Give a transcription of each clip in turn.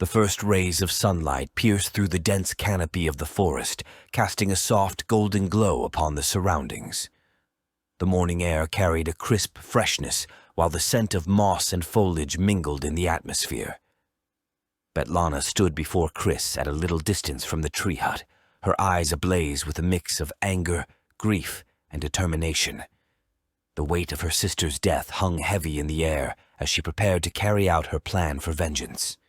The first rays of sunlight pierced through the dense canopy of the forest, casting a soft golden glow upon the surroundings. The morning air carried a crisp freshness, while the scent of moss and foliage mingled in the atmosphere. Svetlana stood before Kris at a little distance from the tree hut, her eyes ablaze with a mix of anger, grief, and determination. The weight of her sister's death hung heavy in the air as she prepared to carry out her plan for vengeance.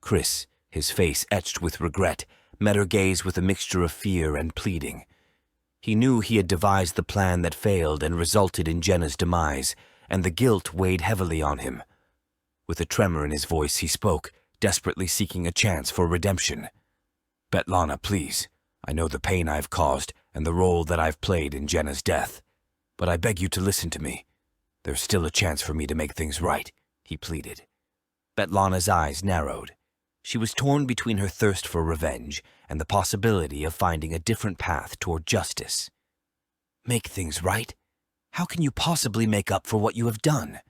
Kris, his face etched with regret, met her gaze with a mixture of fear and pleading. He knew he had devised the plan that failed and resulted in Jenna's demise, and the guilt weighed heavily on him. With a tremor in his voice, he spoke, desperately seeking a chance for redemption. "Svetlana, please. I know the pain I've caused and the role that I've played in Jenna's death. But I beg you to listen to me. There's still a chance for me to make things right," he pleaded. Svetlana's eyes narrowed. She was torn between her thirst for revenge and the possibility of finding a different path toward justice. "Make things right? How can you possibly make up for what you have done?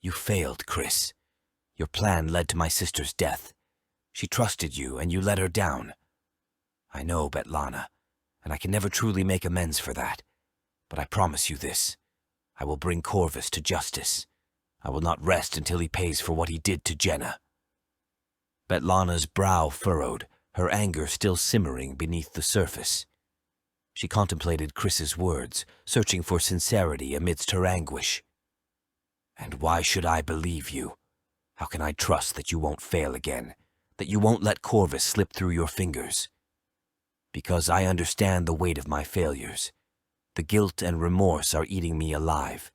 You failed, Kris. Your plan led to my sister's death. She trusted you, and you let her down. I know, Svetlana, and I can never truly make amends for that. But I promise you this. I will bring Corvus to justice. I will not rest until he pays for what he did to Jenna." Svetlana's brow furrowed, her anger still simmering beneath the surface. She contemplated Kris's words, searching for sincerity amidst her anguish. "And why should I believe you? How can I trust that you won't fail again, that you won't let Corvus slip through your fingers? Because I understand the weight of my failures. The guilt and remorse are eating me alive.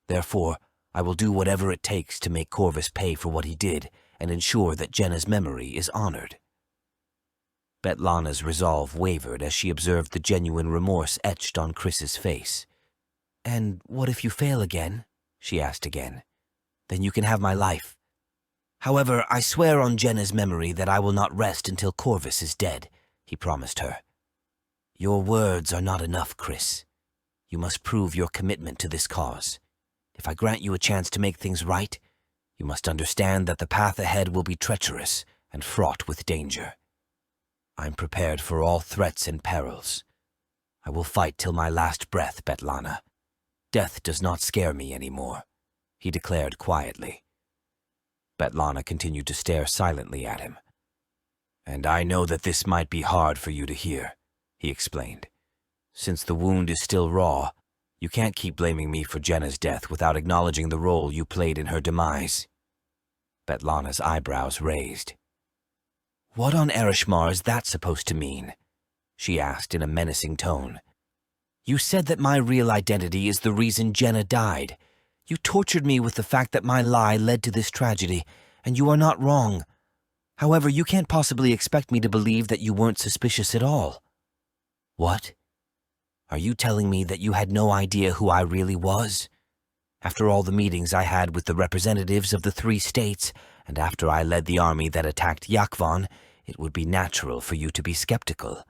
Therefore, I will do whatever it takes to make Corvus pay for what he did and ensure that Jenna's memory is honored." Svetlana's resolve wavered as she observed the genuine remorse etched on Kris's face. "And what if you fail again?" she asked again. "Then you can have my life. However, I swear on Jenna's memory that I will not rest until Corvus is dead," he promised her. "Your words are not enough, Kris. You must prove your commitment to this cause. If I grant you a chance to make things right, you must understand that the path ahead will be treacherous and fraught with danger. I'm prepared for all threats and perils. I will fight till my last breath, Svetlana. Death does not scare me anymore," he declared quietly. Svetlana continued to stare silently at him. "And I know that this might be hard for you to hear," he explained. "Since the wound is still raw, you can't keep blaming me for Jenna's death without acknowledging the role you played in her demise." Svetlana's eyebrows raised. "What on Ereshkigal is that supposed to mean?" she asked in a menacing tone. "You said that my real identity is the reason Jenna died. You tortured me with the fact that my lie led to this tragedy, and you are not wrong. However, you can't possibly expect me to believe that you weren't suspicious at all." "What? Are you telling me that you had no idea who I really was? After all the meetings I had with the representatives of the 3 states, and after I led the army that attacked Yaqvon, it would be natural for you to be skeptical."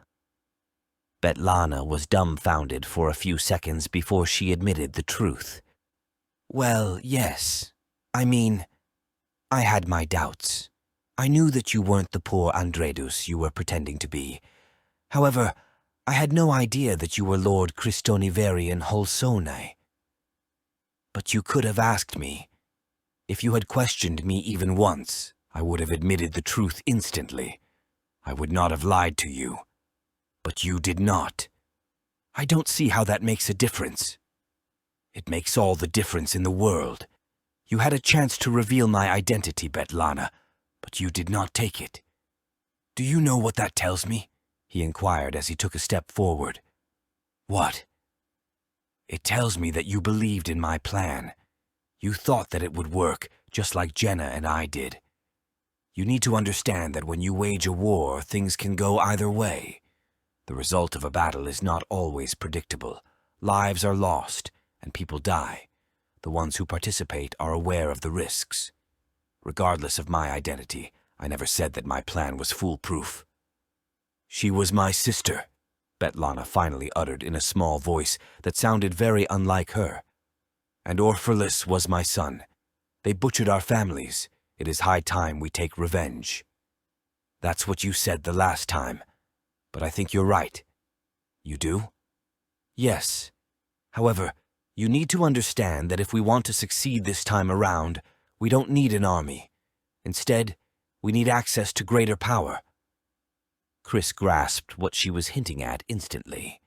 Svetlana was dumbfounded for a few seconds before she admitted the truth. "Well, yes. I mean, I had my doubts. I knew that you weren't the poor Andredus you were pretending to be. However, I had no idea that you were Lord Kristonavarian Holsonae. But you could have asked me. If you had questioned me even once, I would have admitted the truth instantly. I would not have lied to you. But you did not. I don't see how that makes a difference." "It makes all the difference in the world. You had a chance to reveal my identity, Svetlana, but you did not take it. Do you know what that tells me?" he inquired as he took a step forward. "What?" "It tells me that you believed in my plan. You thought that it would work, just like Jenna and I did. You need to understand that when you wage a war, things can go either way. The result of a battle is not always predictable. Lives are lost, and people die. The ones who participate are aware of the risks. Regardless of my identity, I never said that my plan was foolproof." "She was my sister," Svetlana finally uttered in a small voice that sounded very unlike her. "And Orpheus was my son. They butchered our families. It is high time we take revenge. That's what you said the last time, but I think you're right. You do? Yes. However, you need to understand that if we want to succeed this time around, we don't need an army. Instead, we need access to greater power. Kris grasped what she was hinting at instantly.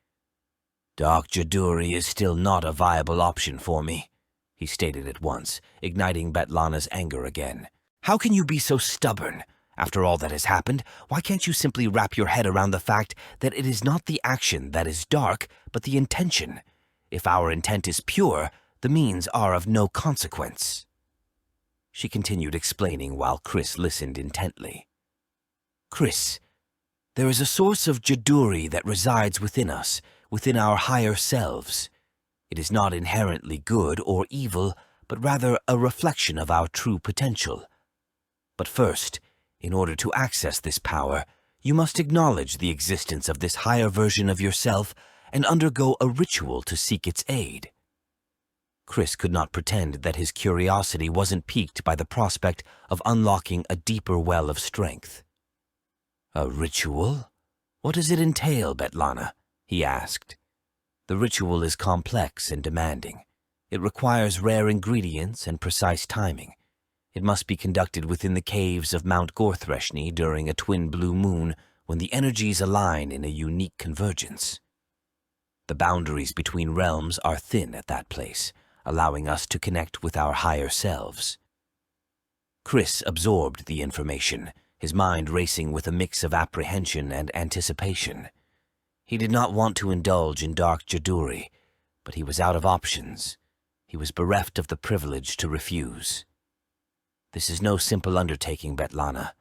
Dark jaduri is still not a viable option for me, he stated at once, igniting Betlana's anger again. How can you be so stubborn? After all that has happened, why can't you simply wrap your head around the fact that it is not the action that is dark, but the intention? If our intent is pure, the means are of no consequence. She continued explaining while Kris listened intently. Kris, there is a source of jaduri that resides within us, within our higher selves. It is not inherently good or evil, but rather a reflection of our true potential. But first, in order to access this power, you must acknowledge the existence of this higher version of yourself and undergo a ritual to seek its aid. Kris could not pretend that his curiosity wasn't piqued by the prospect of unlocking a deeper well of strength. A ritual? What does it entail, Betlana? He asked. The ritual is complex and demanding. It requires rare ingredients and precise timing. It must be conducted within the caves of Mount Gorthreshni during a twin blue moon when the energies align in a unique convergence. The boundaries between realms are thin at that place, allowing us to connect with our higher selves. Kris absorbed the information, his mind racing with a mix of apprehension and anticipation. He did not want to indulge in dark jaduri, but he was out of options. He was bereft of the privilege to refuse. This is no simple undertaking, Betlana,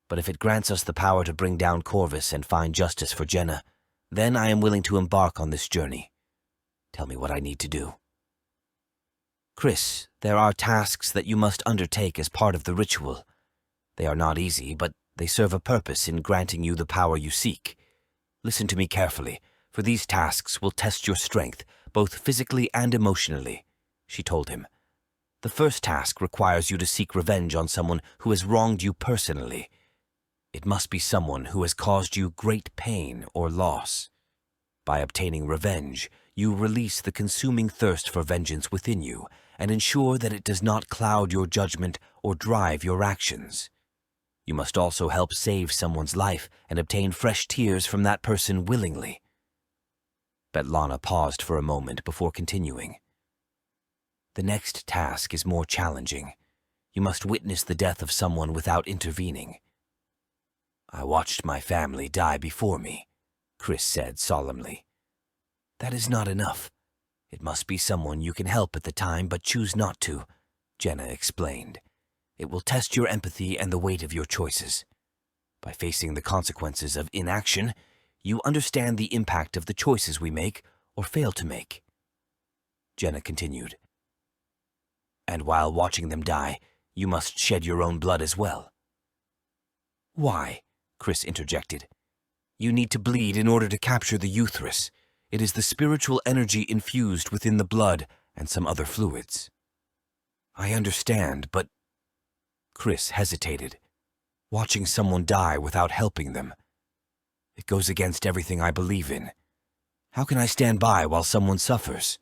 but if it grants us the power to bring down Corvus and find justice for Jenna, then I am willing to embark on this journey. Tell me what I need to do. Kris, there are tasks that you must undertake as part of the ritual. They are not easy, but they serve a purpose in granting you the power you seek. Listen to me carefully, for these tasks will test your strength, both physically and emotionally, she told him. The first task requires you to seek revenge on someone who has wronged you personally. It must be someone who has caused you great pain or loss. By obtaining revenge, you release the consuming thirst for vengeance within you and ensure that it does not cloud your judgment or drive your actions. You must also help save someone's life and obtain fresh tears from that person willingly. Betlana paused for a moment before continuing. The next task is more challenging. You must witness the death of someone without intervening. I watched my family die before me, Kris said solemnly. That is not enough. It must be someone you can help at the time but choose not to, Jenna explained. It will test your empathy and the weight of your choices. By facing the consequences of inaction, you understand the impact of the choices we make or fail to make. Jenna continued. And while watching them die, you must shed your own blood as well. Why? Kris interjected. You need to bleed in order to capture the Euthris. It is the spiritual energy infused within the blood and some other fluids. I understand, but... Kris hesitated. Watching someone die without helping them. It goes against everything I believe in. How can I stand by while someone suffers?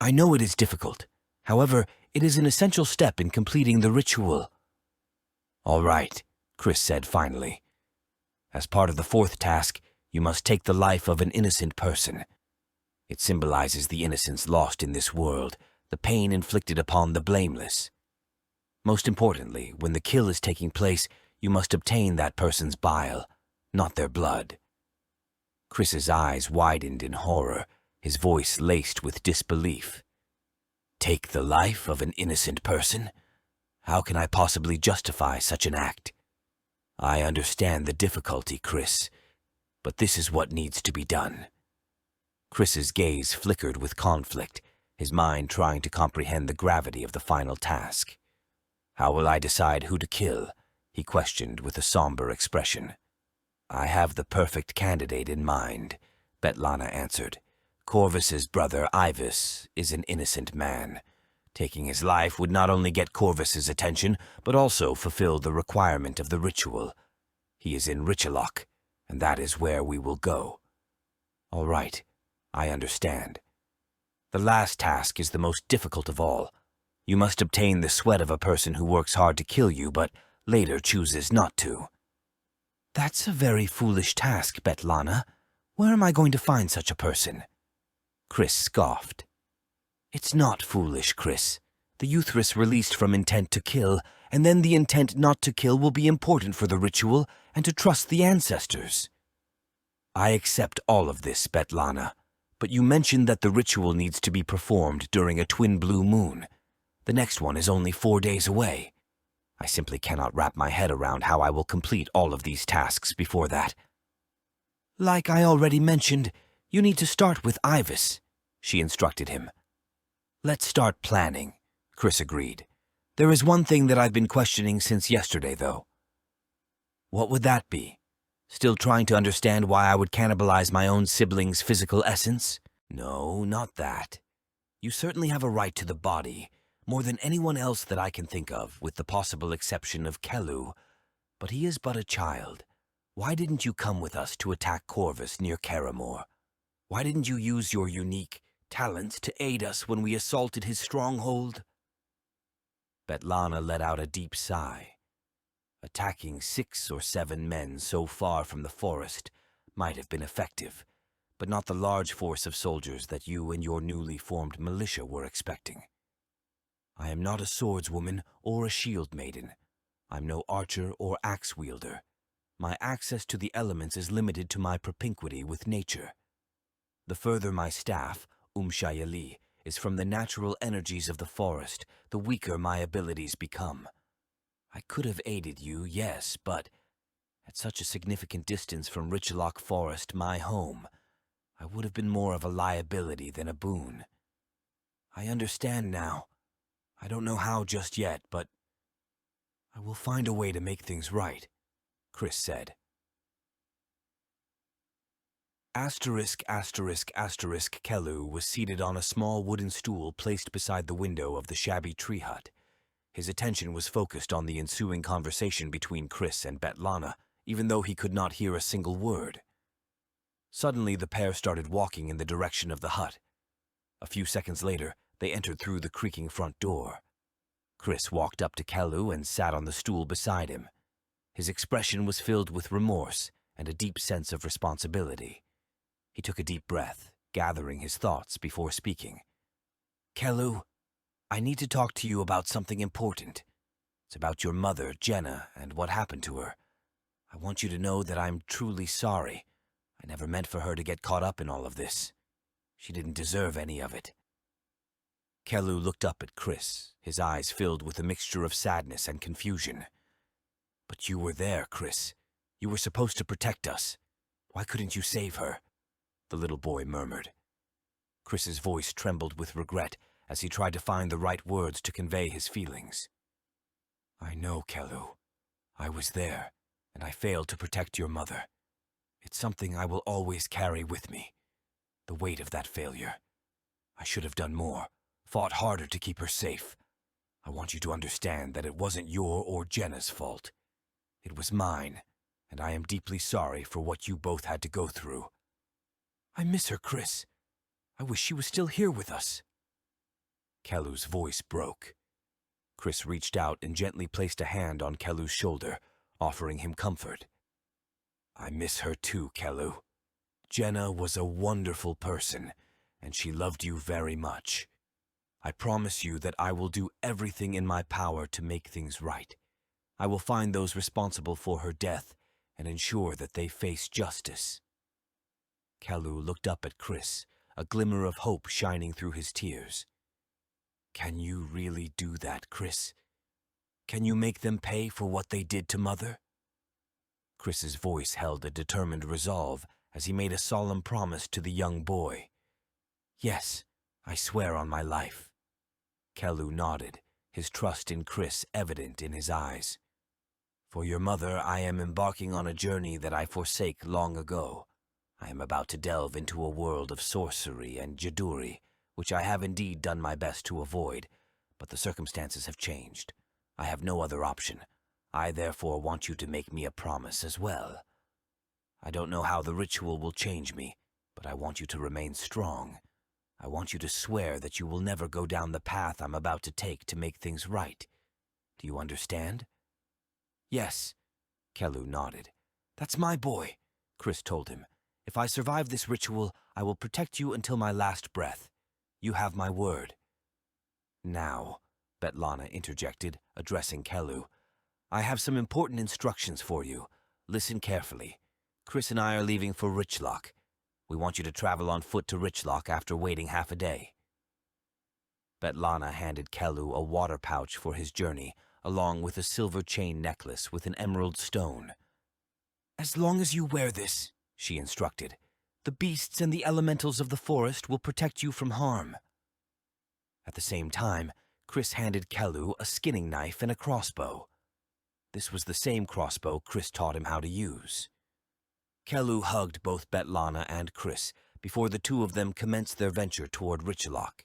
I know it is difficult. However, it is an essential step in completing the ritual. All right, Kris said finally. As part of the fourth task, you must take the life of an innocent person. It symbolizes the innocence lost in this world, the pain inflicted upon the blameless. Most importantly, when the kill is taking place, you must obtain that person's bile, not their blood. Kris's eyes widened in horror, his voice laced with disbelief. Take the life of an innocent person? How can I possibly justify such an act? I understand the difficulty, Kris, but this is what needs to be done. Kris's gaze flickered with conflict, his mind trying to comprehend the gravity of the final task. How will I decide who to kill? He questioned with a somber expression. I have the perfect candidate in mind, Betlana answered. Corvus's brother Ivis is an innocent man. Taking his life would not only get Corvus's attention, but also fulfill the requirement of the ritual. He is in Richelok, and that is where we will go. All right, I understand. The last task is the most difficult of all. You must obtain the sweat of a person who works hard to kill you, but later chooses not to. That's a very foolish task, Betlana. Where am I going to find such a person? Kris scoffed. It's not foolish, Kris. The Euthris released from intent to kill, and then the intent not to kill will be important for the ritual and to trust the ancestors. I accept all of this, Betlana, but you mentioned that the ritual needs to be performed during a twin blue moon. The next one is only 4 days away. I simply cannot wrap my head around how I will complete all of these tasks before that. Like I already mentioned, you need to start with Ivys, she instructed him. Let's start planning, Kris agreed. There is one thing that I've been questioning since yesterday, though. What would that be? Still trying to understand why I would cannibalize my own sibling's physical essence? No, not that. You certainly have a right to the body, more than anyone else that I can think of, with the possible exception of Kelu. But he is but a child. Why didn't you come with us to attack Corvus near Karamor? Why didn't you use your unique talents to aid us when we assaulted his stronghold? Betlana let out a deep sigh. Attacking 6 or 7 men so far from the forest might have been effective, but not the large force of soldiers that you and your newly formed militia were expecting. I am not a swordswoman or a shield maiden. I'm no archer or axe wielder. My access to the elements is limited to my propinquity with nature. The further my staff, Shayali, is from the natural energies of the forest, the weaker my abilities become. I could have aided you, yes, but at such a significant distance from Richelok Forest, my home, I would have been more of a liability than a boon. I understand now. I don't know how just yet, but I will find a way to make things right, Kris said. Kelu was seated on a small wooden stool placed beside the window of the shabby tree hut. His attention was focused on the ensuing conversation between Kris and Betlana, even though he could not hear a single word. Suddenly, the pair started walking in the direction of the hut. A few seconds later, they entered through the creaking front door. Kris walked up to Kelu and sat on the stool beside him. His expression was filled with remorse and a deep sense of responsibility. He took a deep breath, gathering his thoughts before speaking. Kelu, I need to talk to you about something important. It's about your mother, Jenna, and what happened to her. I want you to know that I'm truly sorry. I never meant for her to get caught up in all of this. She didn't deserve any of it. Kelu looked up at Kris, his eyes filled with a mixture of sadness and confusion. But you were there, Kris. You were supposed to protect us. Why couldn't you save her? The little boy murmured. Kris's voice trembled with regret as he tried to find the right words to convey his feelings. I know, Kelu. I was there, and I failed to protect your mother. It's something I will always carry with me. The weight of that failure. I should have done more, fought harder to keep her safe. I want you to understand that it wasn't your or Jenna's fault. It was mine, and I am deeply sorry for what you both had to go through. I miss her, Kris. I wish she was still here with us. Kelu's voice broke. Kris reached out and gently placed a hand on Kelu's shoulder, offering him comfort. I miss her too, Kelu. Jenna was a wonderful person, and she loved you very much. I promise you that I will do everything in my power to make things right. I will find those responsible for her death and ensure that they face justice. Kelu looked up at Kris, a glimmer of hope shining through his tears. Can you really do that, Kris? Can you make them pay for what they did to Mother? Kris's voice held a determined resolve as he made a solemn promise to the young boy. Yes, I swear on my life. Kelu nodded, his trust in Kris evident in his eyes. For your mother, I am embarking on a journey that I forsake long ago. I am about to delve into a world of sorcery and jaduri, which I have indeed done my best to avoid, but the circumstances have changed. I have no other option. I therefore want you to make me a promise as well. I don't know how the ritual will change me, but I want you to remain strong. I want you to swear that you will never go down the path I'm about to take to make things right. Do you understand?" "Yes," Kellu nodded. "That's my boy," Kris told him. "If I survive this ritual, I will protect you until my last breath. You have my word." "Now," Betlana interjected, addressing Kellu, "I have some important instructions for you. Listen carefully. Kris and I are leaving for Richlock. We want you to travel on foot to Richlock after waiting half a day." Betlana handed Kellu a water pouch for his journey, along with a silver chain necklace with an emerald stone. "As long as you wear this," she instructed, "the beasts and the elementals of the forest will protect you from harm." At the same time, Kris handed Kellu a skinning knife and a crossbow. This was the same crossbow Kris taught him how to use. Kellu hugged both Betlana and Kris before the two of them commenced their venture toward Richlock.